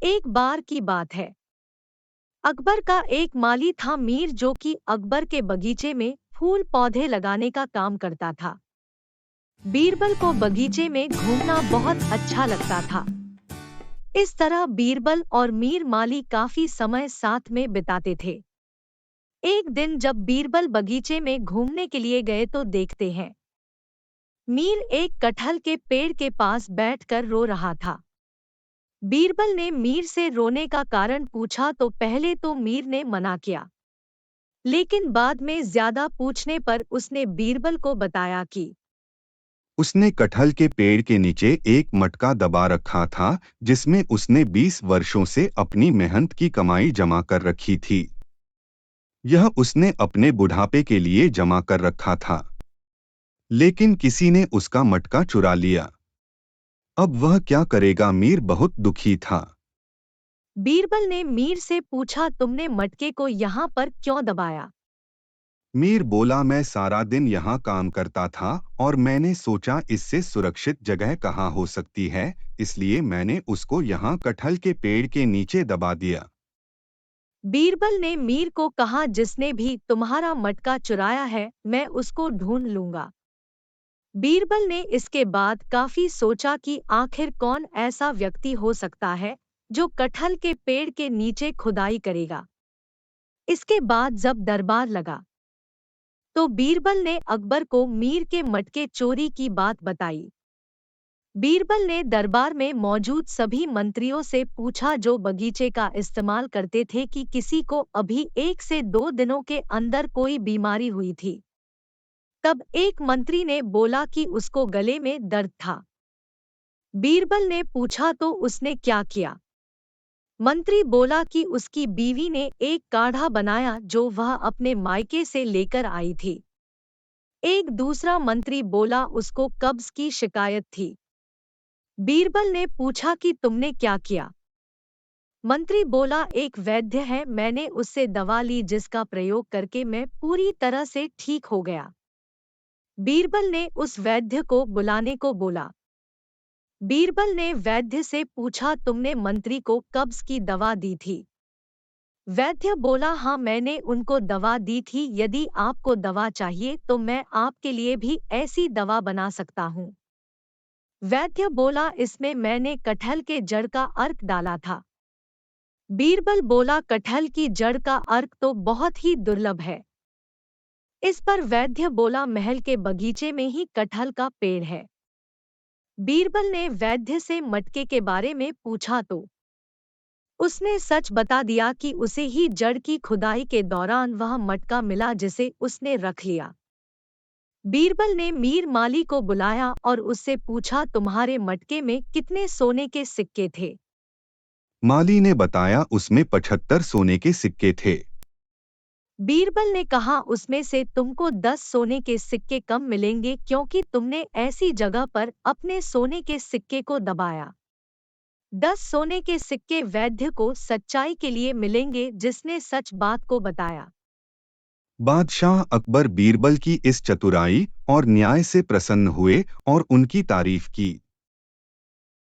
एक बार की बात है। अकबर का एक माली था मीर, जो कि अकबर के बगीचे में फूल पौधे लगाने का काम करता था। बीरबल को बगीचे में घूमना बहुत अच्छा लगता था। इस तरह बीरबल और मीर माली काफी समय साथ में बिताते थे। एक दिन जब बीरबल बगीचे में घूमने के लिए गए तो देखते हैं, मीर एक कटहल के पेड़ के पास बैठकर रो रहा था। बीरबल ने मीर से रोने का कारण पूछा तो पहले तो मीर ने मना किया, लेकिन बाद में ज्यादा पूछने पर उसने बीरबल को बताया कि उसने कटहल के पेड़ के नीचे एक मटका दबा रखा था, जिसमें उसने 20 वर्षों से अपनी मेहनत की कमाई जमा कर रखी थी। यह उसने अपने बुढ़ापे के लिए जमा कर रखा था, लेकिन किसी ने उसका मटका चुरा लिया। अब वह क्या करेगा? मीर बहुत दुखी था। बीरबल ने मीर से पूछा, तुमने मटके को यहाँ पर क्यों दबाया? मीर बोला, मैं सारा दिन यहाँ काम करता था और मैंने सोचा इससे सुरक्षित जगह कहाँ हो सकती है, इसलिए मैंने उसको यहाँ कटहल के पेड़ के नीचे दबा दिया। बीरबल ने मीर को कहा, जिसने भी तुम्हारा मटका चुराया है मैं उसको ढूंढ लूंगा। बीरबल ने इसके बाद काफी सोचा कि आखिर कौन ऐसा व्यक्ति हो सकता है जो कटहल के पेड़ के नीचे खुदाई करेगा। इसके बाद जब दरबार लगा तो बीरबल ने अकबर को मीर के मटके चोरी की बात बताई। बीरबल ने दरबार में मौजूद सभी मंत्रियों से पूछा जो बगीचे का इस्तेमाल करते थे कि किसी को अभी 1 से 2 दिनों के अंदर कोई बीमारी हुई थी। तब एक मंत्री ने बोला कि उसको गले में दर्द था। बीरबल ने पूछा तो उसने क्या किया? मंत्री बोला कि उसकी बीवी ने एक काढ़ा बनाया जो वह अपने मायके से लेकर आई थी। एक दूसरा मंत्री बोला उसको कब्ज की शिकायत थी। बीरबल ने पूछा कि तुमने क्या किया? मंत्री बोला, एक वैद्य है, मैंने उससे दवा ली जिसका प्रयोग करके मैं पूरी तरह से ठीक हो गया। बीरबल ने उस वैद्य को बुलाने को बोला। बीरबल ने वैद्य से पूछा, तुमने मंत्री को कब्ज की दवा दी थी? वैद्य बोला, हाँ मैंने उनको दवा दी थी, यदि आपको दवा चाहिए तो मैं आपके लिए भी ऐसी दवा बना सकता हूँ। वैद्य बोला, इसमें मैंने कटहल के जड़ का अर्क डाला था। बीरबल बोला, कटहल की जड़ का अर्क तो बहुत ही दुर्लभ है। इस पर वैद्य बोला, महल के बगीचे में ही कटहल का पेड़ है। बीरबल ने वैद्य से मटके के बारे में पूछा तो उसने सच बता दिया कि उसे ही जड़ की खुदाई के दौरान वह मटका मिला जिसे उसने रख लिया। बीरबल ने मीर माली को बुलाया और उससे पूछा, तुम्हारे मटके में कितने सोने के सिक्के थे? माली ने बताया, उसमें 75 सोने के सिक्के थे। बीरबल ने कहा, उसमें से तुमको 10 सोने के सिक्के कम मिलेंगे क्योंकि तुमने ऐसी जगह पर अपने सोने के सिक्के को दबाया। 10 सोने के सिक्के वैद्य को सच्चाई के लिए मिलेंगे जिसने सच बात को बताया। बादशाह अकबर बीरबल की इस चतुराई और न्याय से प्रसन्न हुए और उनकी तारीफ की।